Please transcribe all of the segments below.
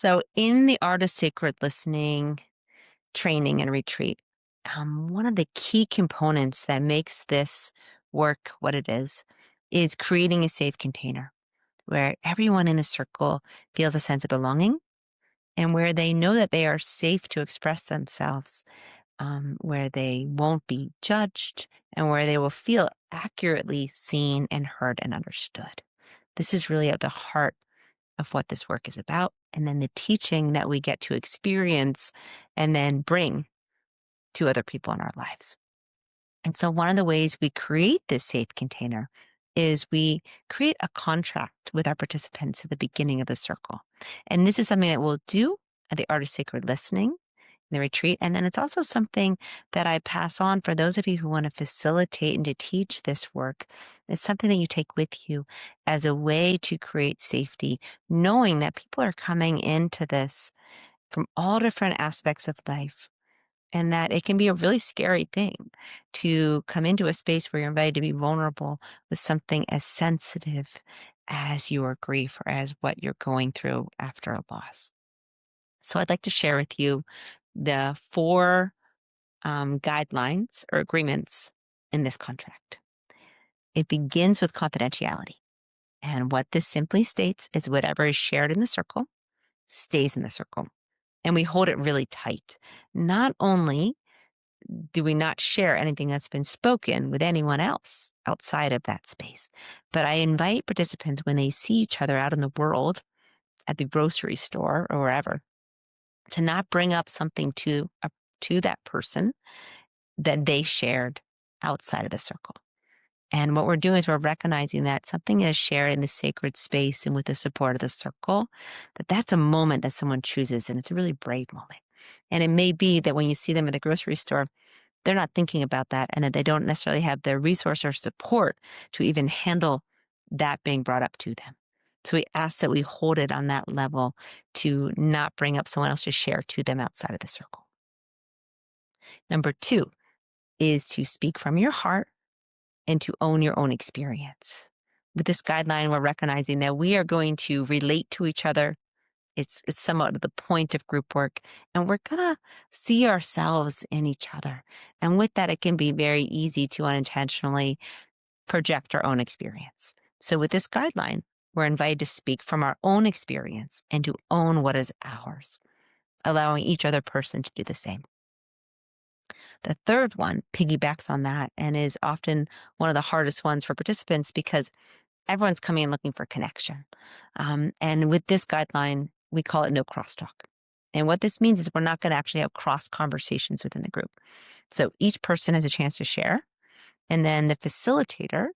So, in the art of sacred listening, training, and retreat, one of the key components that makes this work what it is creating a safe container where everyone in the circle feels a sense of belonging and where they know that they are safe to express themselves, where they won't be judged, and where they will feel accurately seen and heard and understood. This is really at the heart of what this work is about. And then the teaching that we get to experience and then bring to other people in our lives. And so one of the ways we create this safe container is we create a contract with our participants at the beginning of the circle. And this is something that we'll do at the Art of Sacred Listening, the retreat. And then it's also something that I pass on for those of you who want to facilitate and to teach this work. It's something that you take with you as a way to create safety, knowing that people are coming into this from all different aspects of life. And that it can be a really scary thing to come into a space where you're invited to be vulnerable with something as sensitive as your grief or as what you're going through after a loss. So I'd like to share with you the four guidelines or agreements in this contract. It begins with confidentiality. And what this simply states is whatever is shared in the circle stays in the circle. And we hold it really tight. Not only do we not share anything that's been spoken with anyone else outside of that space, but I invite participants when they see each other out in the world, at the grocery store or wherever, to not bring up something to that person that they shared outside of the circle. And what we're doing is we're recognizing that something is shared in the sacred space and with the support of the circle, that's a moment that someone chooses, and it's a really brave moment. And it may be that when you see them in the grocery store, they're not thinking about that and that they don't necessarily have the resource or support to even handle that being brought up to them. So we ask that we hold it on that level to not bring up someone else to share to them outside of the circle. Number two is to speak from your heart and to own your own experience. With this guideline, we're recognizing that we are going to relate to each other. It's somewhat the point of group work, and we're going to see ourselves in each other. And with that, it can be very easy to unintentionally project our own experience. So with this guideline, we're invited to speak from our own experience and to own what is ours, allowing each other person to do the same. The third one piggybacks on that and is often one of the hardest ones for participants because everyone's coming in looking for connection. And with this guideline, we call it no crosstalk. And what this means is we're not going to actually have cross conversations within the group. So each person has a chance to share. And then the facilitator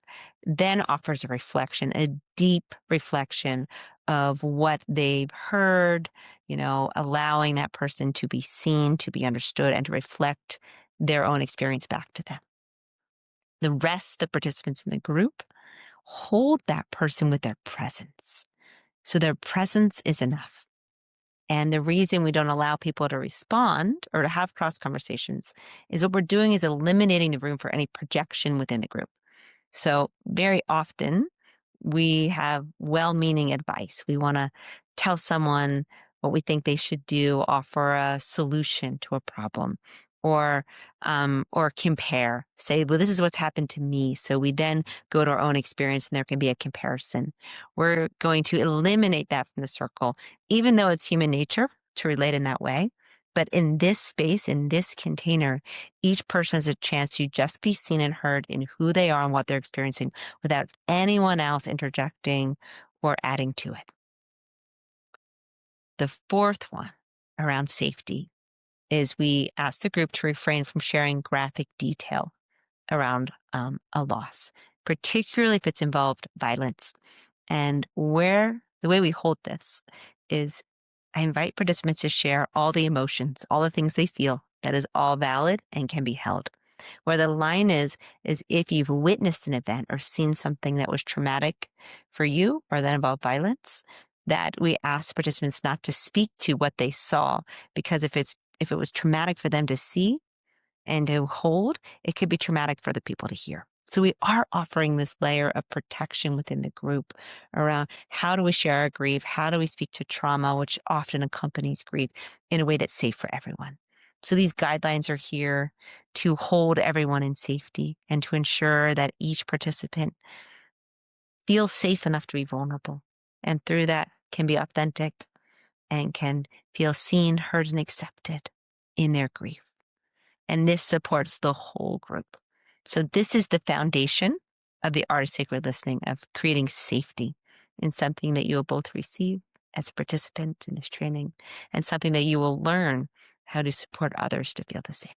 then offers a reflection, a deep reflection of what they've heard, allowing that person to be seen, to be understood, and to reflect their own experience back to them. The rest of the participants in the group hold that person with their presence. So their presence is enough. And the reason we don't allow people to respond or to have cross conversations is what we're doing is eliminating the room for any projection within the group. So very often we have well-meaning advice. We want to tell someone what we think they should do, offer a solution to a problem, or compare. Say, well, this is what's happened to me. So we then go to our own experience, and there can be a comparison. We're going to eliminate that from the circle, even though it's human nature to relate in that way. But in this space, in this container, each person has a chance to just be seen and heard in who they are and what they're experiencing without anyone else interjecting or adding to it. The fourth one around safety is we ask the group to refrain from sharing graphic detail around a loss, particularly if it's involved violence. And the way we hold this is I invite participants to share all the emotions, all the things they feel. That is all valid and can be held. Where the line is if you've witnessed an event or seen something that was traumatic for you or that involved violence, that we ask participants not to speak to what they saw, because if it was traumatic for them to see and to hold, it could be traumatic for the people to hear. So we are offering this layer of protection within the group around how do we share our grief? How do we speak to trauma, which often accompanies grief, in a way that's safe for everyone? So these guidelines are here to hold everyone in safety and to ensure that each participant feels safe enough to be vulnerable. And through that can be authentic and can feel seen, heard, and accepted in their grief. And this supports the whole group. So this is the foundation of the art of sacred listening, of creating safety in something that you will both receive as a participant in this training and something that you will learn how to support others to feel the same.